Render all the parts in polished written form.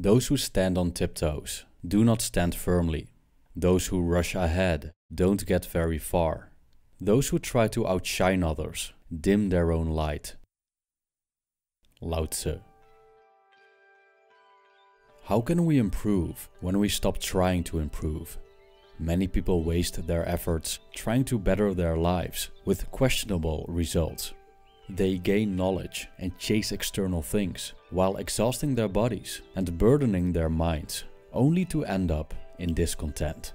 Those who stand on tiptoes do not stand firmly. Those who rush ahead don't get very far. Those who try to outshine others dim their own light. Lao Tzu. How can we improve when we stop trying to improve? Many people waste their efforts trying to better their lives with questionable results. They gain knowledge and chase external things while exhausting their bodies and burdening their minds, only to end up in discontent.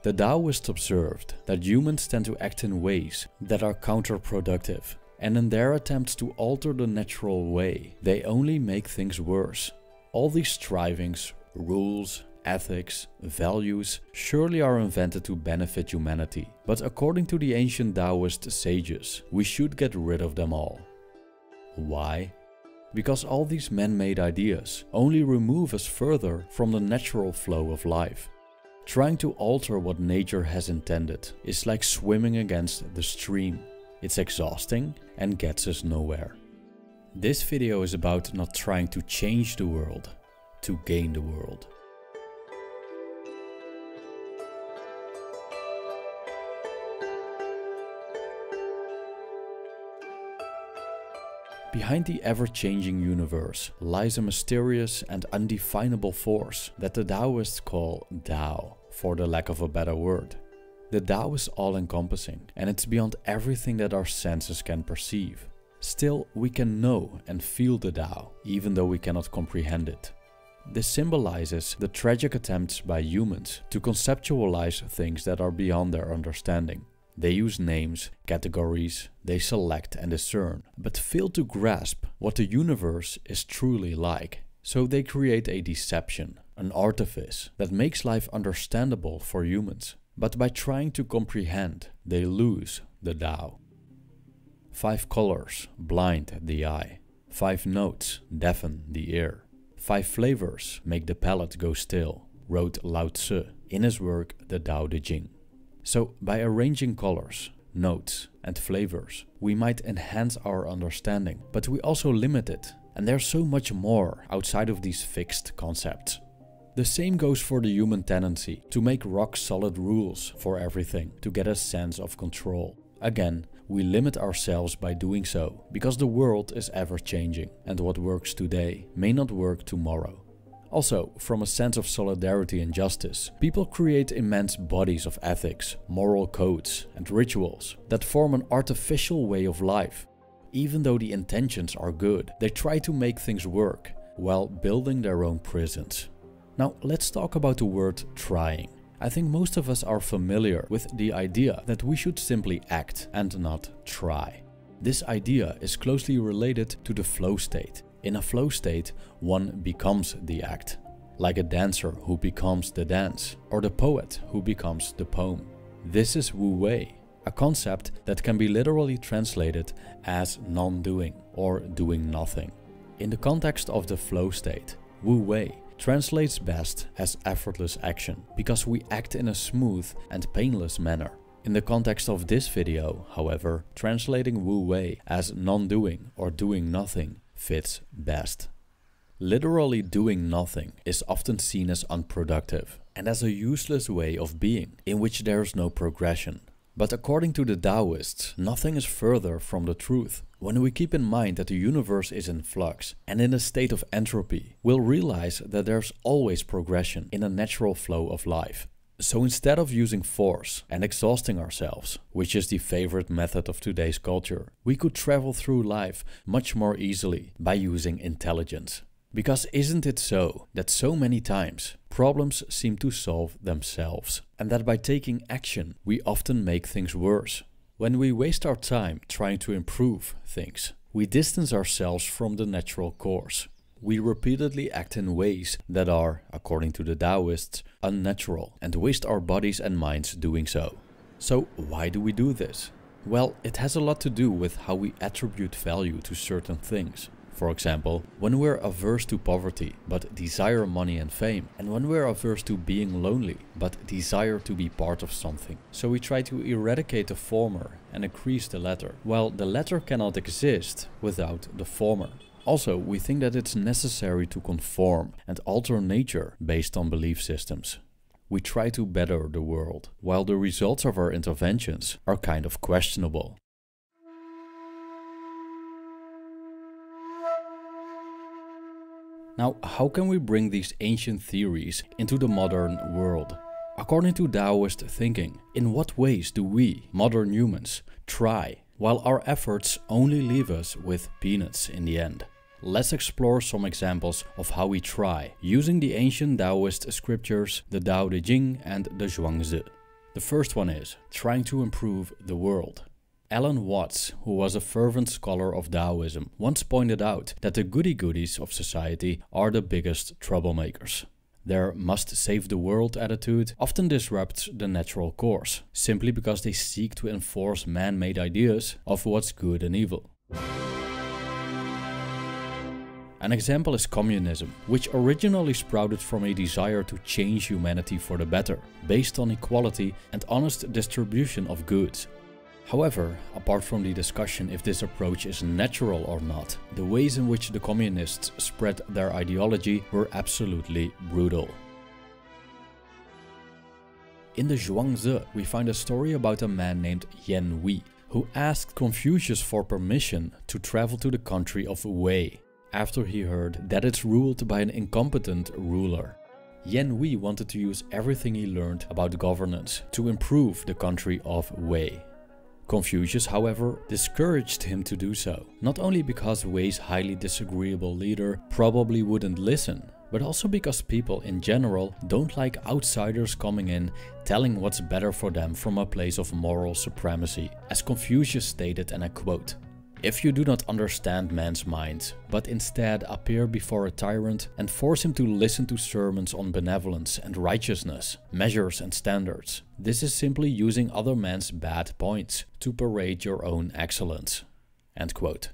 The Taoists observed that humans tend to act in ways that are counterproductive, and in their attempts to alter the natural way, they only make things worse. All these strivings, rules, ethics, values surely are invented to benefit humanity, but according to the ancient Taoist sages, we should get rid of them all. Why? Because all these man-made ideas only remove us further from the natural flow of life. Trying to alter what nature has intended is like swimming against the stream. It's exhausting and gets us nowhere. This video is about not trying to change the world, to gain the world. Behind the ever-changing universe lies a mysterious and undefinable force that the Taoists call Tao, for the lack of a better word. The Tao is all-encompassing, and it's beyond everything that our senses can perceive. Still, we can know and feel the Tao, even though we cannot comprehend it. This symbolizes the tragic attempts by humans to conceptualize things that are beyond their understanding. They use names, categories, they select and discern, but fail to grasp what the universe is truly like. So they create a deception, an artifice that makes life understandable for humans. But by trying to comprehend, they lose the Tao. 5 colors blind the eye. 5 notes deafen the ear. 5 flavors make the palate go still, wrote Lao Tzu in his work The Tao Te Ching. So by arranging colors, notes and flavors, we might enhance our understanding, but we also limit it, and there's so much more outside of these fixed concepts. The same goes for the human tendency to make rock-solid rules for everything to get a sense of control. Again, we limit ourselves by doing so, because the world is ever-changing, and what works today may not work tomorrow. Also, from a sense of solidarity and justice, people create immense bodies of ethics, moral codes and rituals that form an artificial way of life. Even though the intentions are good, they try to make things work while building their own prisons. Now let's talk about the word trying. I think most of us are familiar with the idea that we should simply act and not try. This idea is closely related to the flow state. In a flow state, one becomes the act, like a dancer who becomes the dance, or the poet who becomes the poem. This is Wu Wei, a concept that can be literally translated as non-doing or doing nothing. In the context of the flow state, Wu Wei translates best as effortless action, because we act in a smooth and painless manner. In the context of this video, however, translating Wu Wei as non-doing or doing nothing fits best. Literally doing nothing is often seen as unproductive and as a useless way of being in which there is no progression. But according to the Taoists, nothing is further from the truth. When we keep in mind that the universe is in flux and in a state of entropy, we'll realize that there's always progression in a natural flow of life. So instead of using force and exhausting ourselves, which is the favorite method of today's culture, we could travel through life much more easily by using intelligence. Because isn't it so that so many times problems seem to solve themselves, and that by taking action we often make things worse? When we waste our time trying to improve things, we distance ourselves from the natural course. We repeatedly act in ways that are, according to the Taoists, unnatural, and waste our bodies and minds doing so. So why do we do this? Well, it has a lot to do with how we attribute value to certain things. For example, when we're averse to poverty but desire money and fame, and when we're averse to being lonely but desire to be part of something. So we try to eradicate the former and increase the latter, while the latter cannot exist without the former. Also, we think that it's necessary to conform and alter nature based on belief systems. We try to better the world, while the results of our interventions are kind of questionable. Now, how can we bring these ancient theories into the modern world? According to Taoist thinking, in what ways do we, modern humans, try, while our efforts only leave us with peanuts in the end? Let's explore some examples of how we try, using the ancient Taoist scriptures, the Tao Te Ching and the Zhuangzi. The first one is trying to improve the world. Alan Watts, who was a fervent scholar of Taoism, once pointed out that the goody-goodies of society are the biggest troublemakers. Their must-save-the-world attitude often disrupts the natural course, simply because they seek to enforce man-made ideas of what's good and evil. An example is communism, which originally sprouted from a desire to change humanity for the better, based on equality and honest distribution of goods. However, apart from the discussion if this approach is natural or not, the ways in which the communists spread their ideology were absolutely brutal. In the Zhuangzi, we find a story about a man named Yan Hui, who asked Confucius for permission to travel to the country of Wei, after he heard that it's ruled by an incompetent ruler. Yan Hui wanted to use everything he learned about governance to improve the country of Wei. Confucius, however, discouraged him to do so, not only because Wei's highly disagreeable leader probably wouldn't listen, but also because people in general don't like outsiders coming in telling what's better for them from a place of moral supremacy. As Confucius stated, and I quote, "If you do not understand man's minds, but instead appear before a tyrant and force him to listen to sermons on benevolence and righteousness, measures and standards, this is simply using other men's bad points to parade your own excellence." End quote.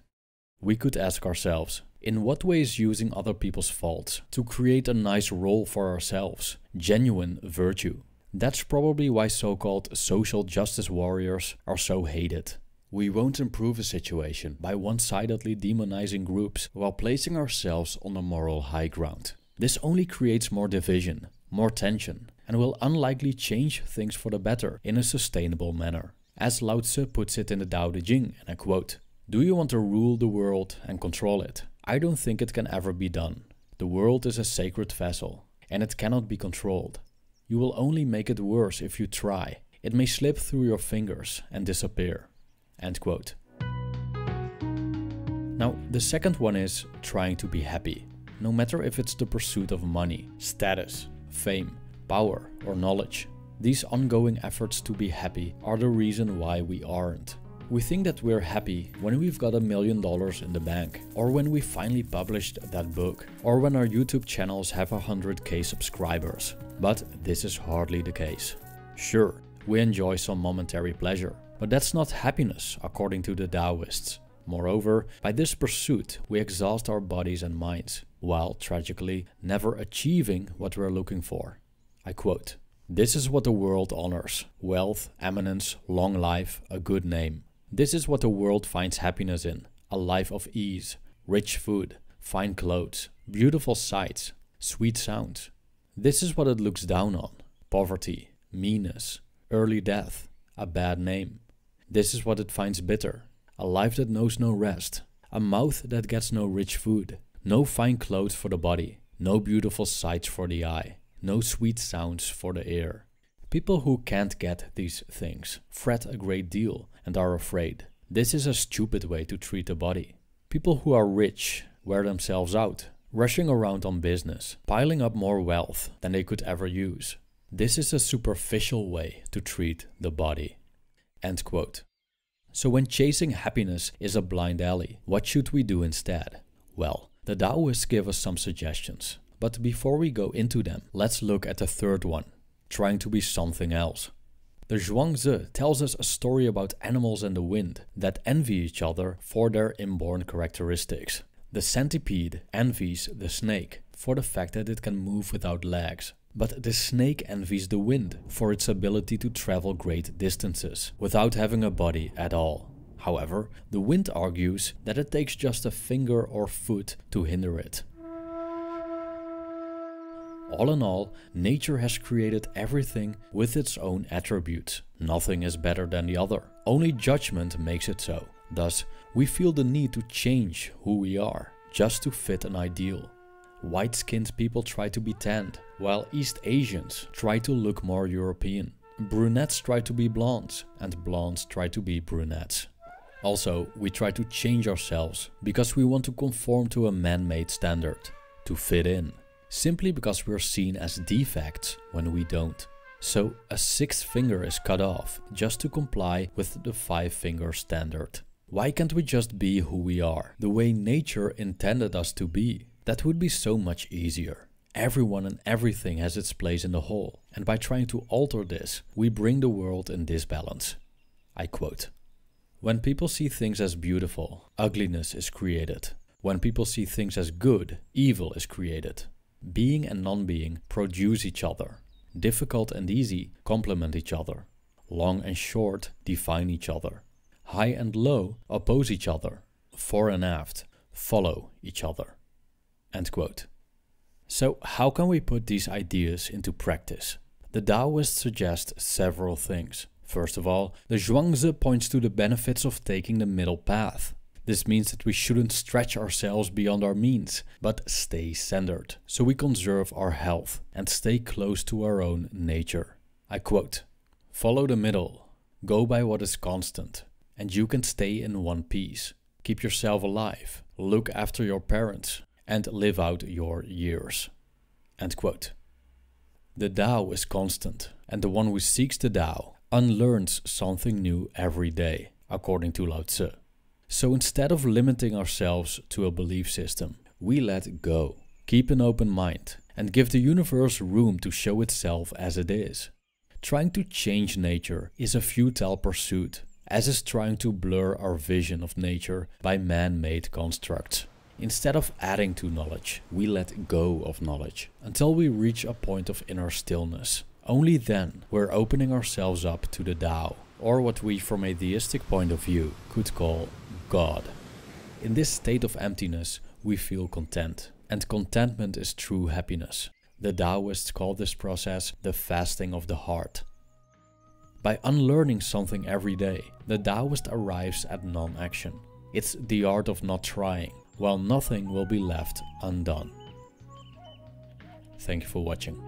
We could ask ourselves, in what way is using other people's faults to create a nice role for ourselves genuine virtue? That's probably why so-called social justice warriors are so hated. We won't improve a situation by one-sidedly demonizing groups while placing ourselves on the moral high ground. This only creates more division, more tension, and will unlikely change things for the better in a sustainable manner. As Lao Tzu puts it in the Tao Te Ching, and I quote, "Do you want to rule the world and control it? I don't think it can ever be done. The world is a sacred vessel, and it cannot be controlled. You will only make it worse if you try. It may slip through your fingers and disappear." End quote. Now, the second one is trying to be happy. No matter if it's the pursuit of money, status, fame, power, or knowledge. These ongoing efforts to be happy are the reason why we aren't. We think that we're happy when we've got $1 million in the bank, or when we finally published that book, or when our YouTube channels have 100k subscribers. But this is hardly the case. Sure, we enjoy some momentary pleasure, but that's not happiness according to the Taoists. Moreover, by this pursuit, we exhaust our bodies and minds, while tragically never achieving what we're looking for. I quote, "This is what the world honors: wealth, eminence, long life, a good name. This is what the world finds happiness in: a life of ease, rich food, fine clothes, beautiful sights, sweet sounds. This is what it looks down on: poverty, meanness, early death, a bad name. This is what it finds bitter: a life that knows no rest, a mouth that gets no rich food, no fine clothes for the body, no beautiful sights for the eye, no sweet sounds for the ear." People who can't get these things fret a great deal and are afraid. This is a stupid way to treat the body. People who are rich wear themselves out, rushing around on business, piling up more wealth than they could ever use. This is a superficial way to treat the body. End quote. So when chasing happiness is a blind alley, what should we do instead? Well, the Taoists give us some suggestions. But before we go into them, let's look at the third one: trying to be something else. The Zhuangzi tells us a story about animals and the wind that envy each other for their inborn characteristics. The centipede envies the snake for the fact that it can move without legs. But the snake envies the wind for its ability to travel great distances without having a body at all. However, the wind argues that it takes just a finger or foot to hinder it. All in all, nature has created everything with its own attributes. Nothing is better than the other. Only judgment makes it so. Thus, we feel the need to change who we are, just to fit an ideal. White-skinned people try to be tanned, while East Asians try to look more European. Brunettes try to be blondes, and blondes try to be brunettes. Also, we try to change ourselves because we want to conform to a man-made standard, to fit in, simply because we're seen as defects when we don't. So a sixth finger is cut off just to comply with the 5-finger standard. Why can't we just be who we are, the way nature intended us to be? That would be so much easier. Everyone and everything has its place in the whole, and by trying to alter this, we bring the world in disbalance. I quote, "When people see things as beautiful, ugliness is created. When people see things as good, evil is created. Being and non-being produce each other. Difficult and easy complement each other. Long and short define each other. High and low oppose each other. Fore and aft follow each other." End quote. So how can we put these ideas into practice? The Taoists suggest several things. First of all, the Zhuangzi points to the benefits of taking the middle path. This means that we shouldn't stretch ourselves beyond our means, but stay centered, so we conserve our health and stay close to our own nature. I quote, "Follow the middle, go by what is constant, and you can stay in one piece. Keep yourself alive, look after your parents, and live out your years." End quote. The Tao is constant, and the one who seeks the Tao unlearns something new every day, according to Lao Tzu. So instead of limiting ourselves to a belief system, we let go, keep an open mind, and give the universe room to show itself as it is. Trying to change nature is a futile pursuit, as is trying to blur our vision of nature by man-made constructs. Instead of adding to knowledge, we let go of knowledge until we reach a point of inner stillness. Only then we're opening ourselves up to the Tao, or what we from a theistic point of view could call God. In this state of emptiness, we feel content, and contentment is true happiness. The Taoists call this process the fasting of the heart. By unlearning something every day, the Taoist arrives at non-action. It's the art of not trying, while nothing will be left undone. Thank you for watching.